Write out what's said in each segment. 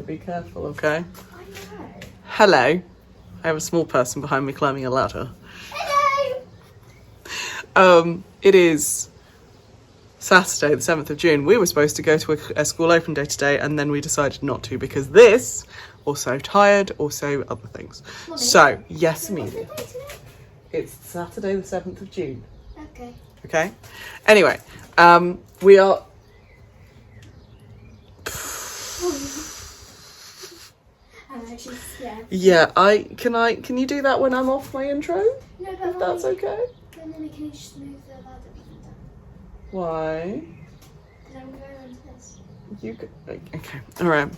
be careful, okay? I know. Hello. I have a small person behind me climbing a ladder. Hello! It is Saturday, the 7th of June. We were supposed to go to a school open day today, and then we decided not to because this, also tired, also other things. Mommy, So, yes, what's Amelia. the date today? It's Saturday, the 7th of June. Okay. Okay? Anyway, we are... I'm actually scared. Yeah, can you do that when I'm off my intro? No, If but that's Mommy, okay? but Mommy, can you just move the ladder further? Why? Because I'm going on to this. You could, okay, all right.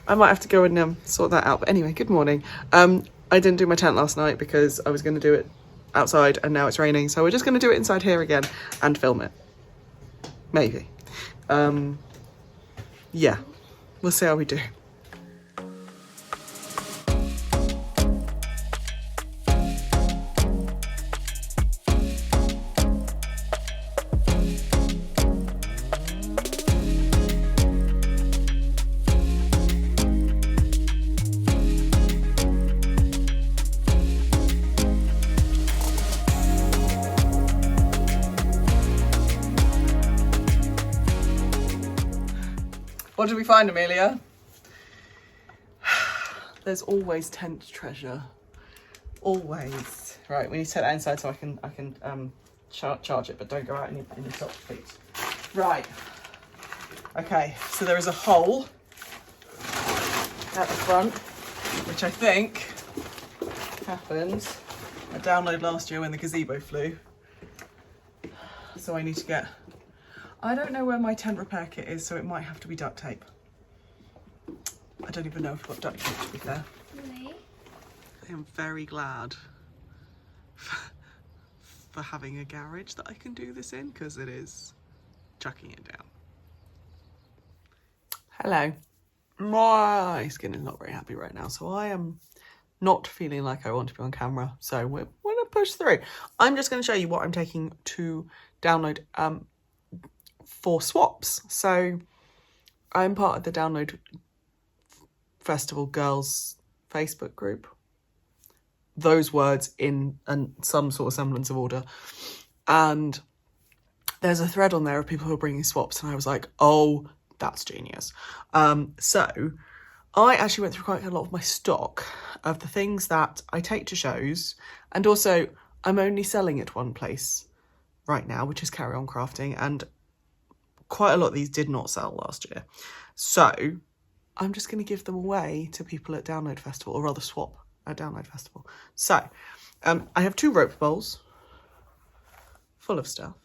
I might have to go and sort that out. But anyway, good morning. I didn't do my tent last night because I was going to do it outside, and now it's raining, so we're just going to do it inside here again and film it. Maybe. Yeah, we'll see how we do. What did we find, Amelia? There's always tent treasure. Always. Right, we need to take that inside so I can charge it, but don't go out in your socks, please. Right. Okay, so there is a hole at the front, which I think happened a download last year when the gazebo flew. So I need to get... I don't know where my tent repair kit is, so it might have to be duct tape. I don't even know if I've got duct tape, to be fair. Mommy? I am very glad for having a garage that I can do this in, because it is chucking it down. Hello. My skin is not very happy right now, so I am not feeling like I want to be on camera, so we're going to push through. I'm just going to show you what I'm taking to download for swaps. So I'm part of the Download Festival Girls Facebook group. Those words in some sort of semblance of order. And there's a thread on there of people who are bringing swaps, and I was like, oh, that's genius. So I actually went through quite a lot of my stock of the things that I take to shows, and also I'm only selling at one place right now, which is Carry On Crafting, and quite a lot of these did not sell last year. So I'm just going to give them away to people at Download Festival, or rather swap at Download Festival. So I have 2 rope bowls full of stuff.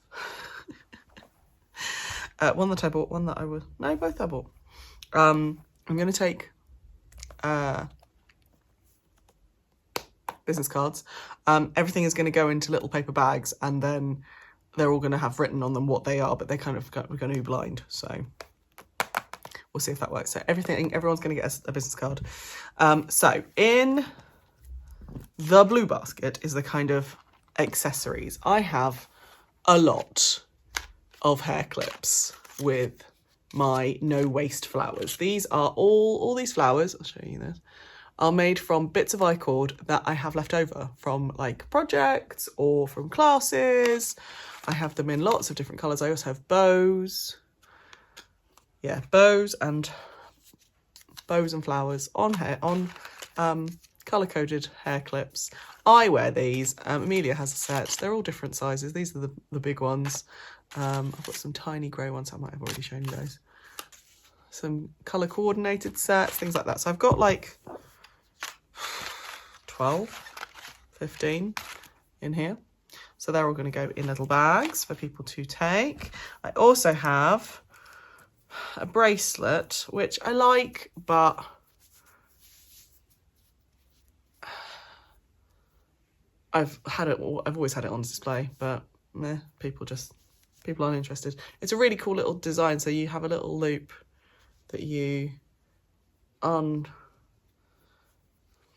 One that I bought, one that I would... No, both I bought. I'm going to take business cards. Everything is going to go into little paper bags, and then they're all going to have written on them what they are, but we're going to be blind, so we'll see if that works. So everyone's going to get a business card. So in the blue basket is the kind of accessories. I have a lot of hair clips with my no waste flowers. These are all these flowers, I'll show you this, are made from bits of iCord that I have left over from like projects or from classes. I have them in lots of different colours. I also have bows. Yeah, bows and flowers on colour-coded hair clips. I wear these. Amelia has a set. They're all different sizes. These are the big ones. I've got some tiny grey ones. I might have already shown you those. Some colour coordinated sets, things like that. So I've got like 12, 15 in here. So they're all going to go in little bags for people to take. I also have a bracelet, which I like, but I've always had it on display, but meh, people aren't interested. It's a really cool little design. So you have a little loop that you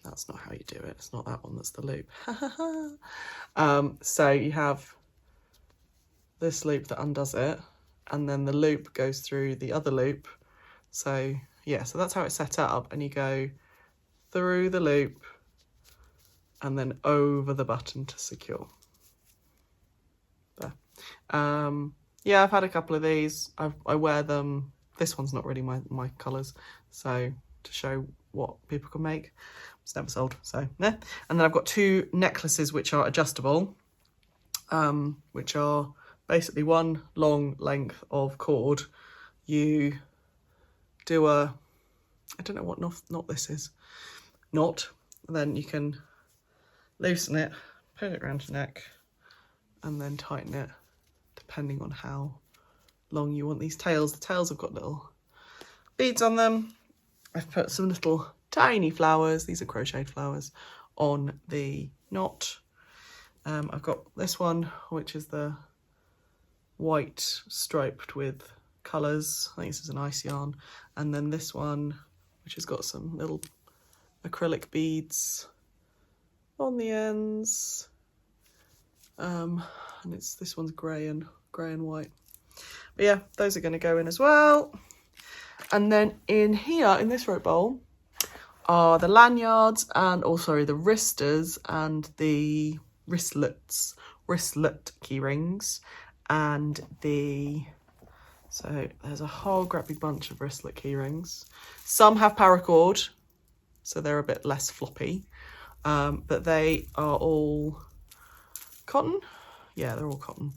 that's not how you do it. It's not that one that's the loop. So you have this loop that undoes it, and then the loop goes through the other loop. So yeah, so that's how it's set up, and you go through the loop and then over the button to secure. There. Yeah, I've had a couple of these. I wear them. This one's not really my colours, so to show what people can make. It's never sold, so yeah. And then I've got 2 necklaces which are adjustable, which are basically one long length of cord. You do a, I don't know what knot this is, knot, and then you can loosen it, put it around your neck, and then tighten it depending on how long you want these tails. The tails have got little beads on them. I've put some little tiny flowers, these are crocheted flowers, on the knot. I've got this one, which is the white striped with colours. I think this is an ice yarn. And then this one, which has got some little acrylic beads on the ends. And this one's grey and white. But yeah, those are going to go in as well. And then in here, in this rope bowl, are the lanyards and also the wristers and the wristlet key rings, and so there's a whole great big bunch of wristlet key rings. Some have paracord, so they're a bit less floppy, but they are all cotton. Yeah, they're all cotton.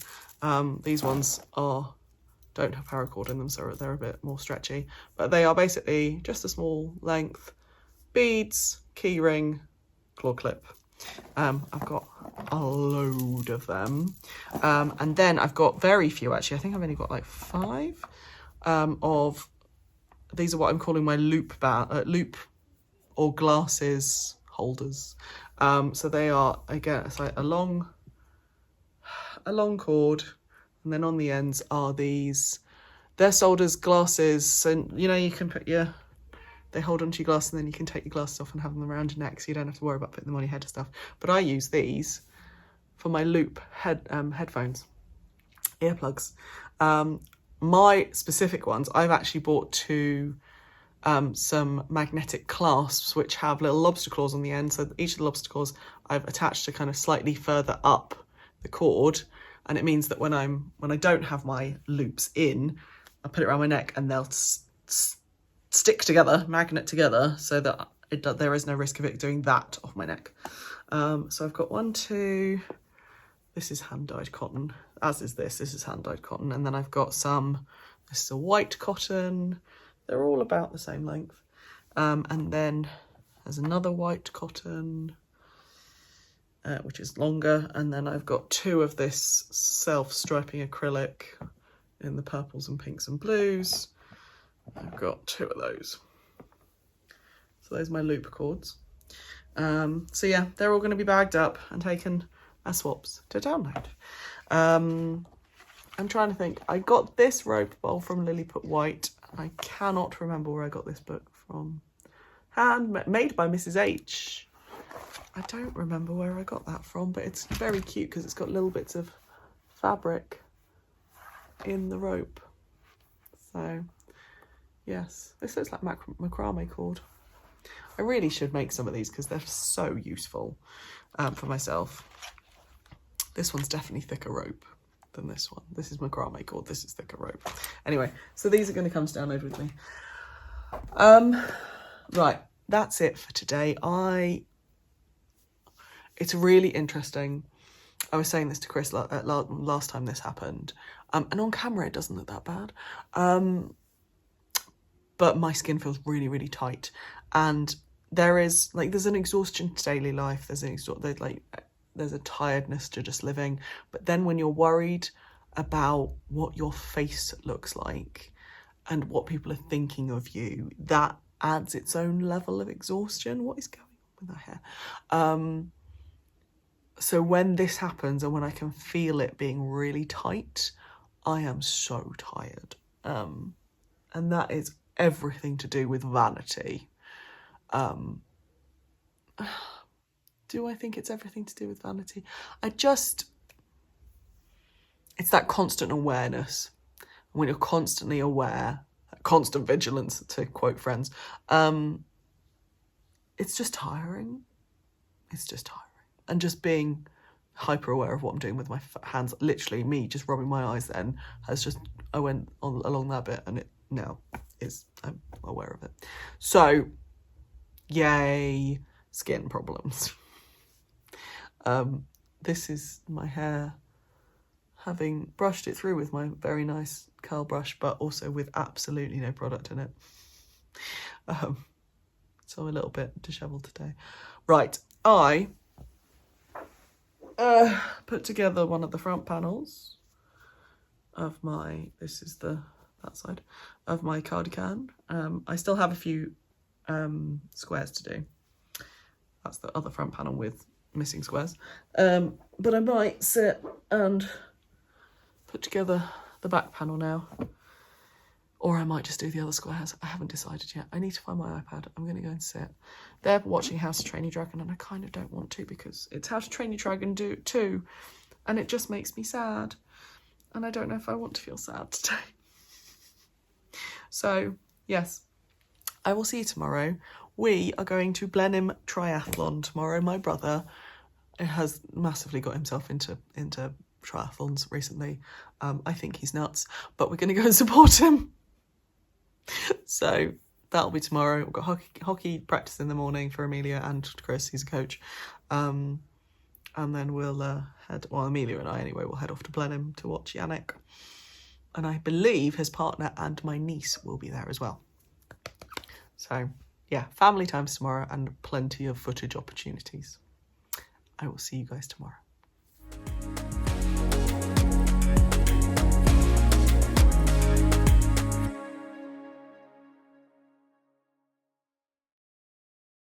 These ones don't have paracord in them, so they're a bit more stretchy, but they are basically just a small length, beads, key ring, claw clip. I've got a load of them, and then I've got very few, actually. I think I've only got like 5 of these. Are what I'm calling my loop or glasses holders. So they are, again, it's like a long cord, and then on the ends are these, they're sold as glasses, so you know, you can put they hold onto your glass, and then you can take your glasses off and have them around your neck, so you don't have to worry about putting them on your head and stuff. But I use these for my loop headphones, earplugs. My specific ones, I've actually bought 2 some magnetic clasps which have little lobster claws on the end. So each of the lobster claws I've attached to kind of slightly further up the cord, and it means that when I don't have my loops in, I put it around my neck and they'll stick together, magnet together, so that there is no risk of it doing that off my neck. So I've got 1, 2, this is hand-dyed cotton, as is this is hand-dyed cotton, and then I've got some, this is a white cotton, they're all about the same length, and then there's another white cotton, which is longer, and then I've got 2 of this self-striping acrylic in the purples and pinks and blues. I've got 2 of those. So those are my loop cords. So yeah, they're all going to be bagged up and taken as swaps to download. I'm trying to think. I got this rope bowl from Lilliput White. I cannot remember where I got this book from. Made by Mrs. H. I don't remember where I got that from, but it's very cute because it's got little bits of fabric in the rope. So yes, this looks like macrame cord. I really should make some of these because they're so useful for myself. This one's definitely thicker rope than this one. This is macrame cord, this is thicker rope. Anyway, so these are going to come to download with me. Right, that's it for today. It's really interesting. I was saying this to Chris last time this happened, and on camera it doesn't look that bad. But my skin feels really, really tight, and there's an exhaustion to daily life. There's a tiredness to just living. But then when you're worried about what your face looks like and what people are thinking of you, that adds its own level of exhaustion. What is going on with my hair? So when this happens and when I can feel it being really tight, I am so tired. And that is everything to do with vanity. Do I think it's everything to do with vanity? It's that constant awareness. When you're constantly aware, that constant vigilance, to quote Friends. It's just tiring. It's just tiring. And just being hyper aware of what I'm doing with my hands. Literally, me just rubbing my eyes then has just, I went along that bit and it now is, I'm aware of it. So, yay, skin problems. This is my hair, having brushed it through with my very nice curl brush, but also with absolutely no product in it. So I'm a little bit dishevelled today. Right, I put together one of the front panels of my, this is that side, of my cardigan. I still have a few squares to do. That's the other front panel with missing squares. But I might sit and put together the back panel now. Or I might just do the other squares. I haven't decided yet. I need to find my iPad. I'm going to go and sit. They're watching How to Train Your Dragon and I kind of don't want to because it's How to Train Your Dragon 2 and it just makes me sad. And I don't know if I want to feel sad today. So, yes, I will see you tomorrow. We are going to Blenheim Triathlon tomorrow. My brother has massively got himself into triathlons recently. I think he's nuts, but we're going to go and support him. So that'll be tomorrow. We've got hockey practice in the morning for Amelia and Chris, he's a coach. And then we'll Amelia and I anyway, will head off to Blenheim to watch Yannick. And I believe his partner and my niece will be there as well. So yeah, family times tomorrow and plenty of footage opportunities. I will see you guys tomorrow.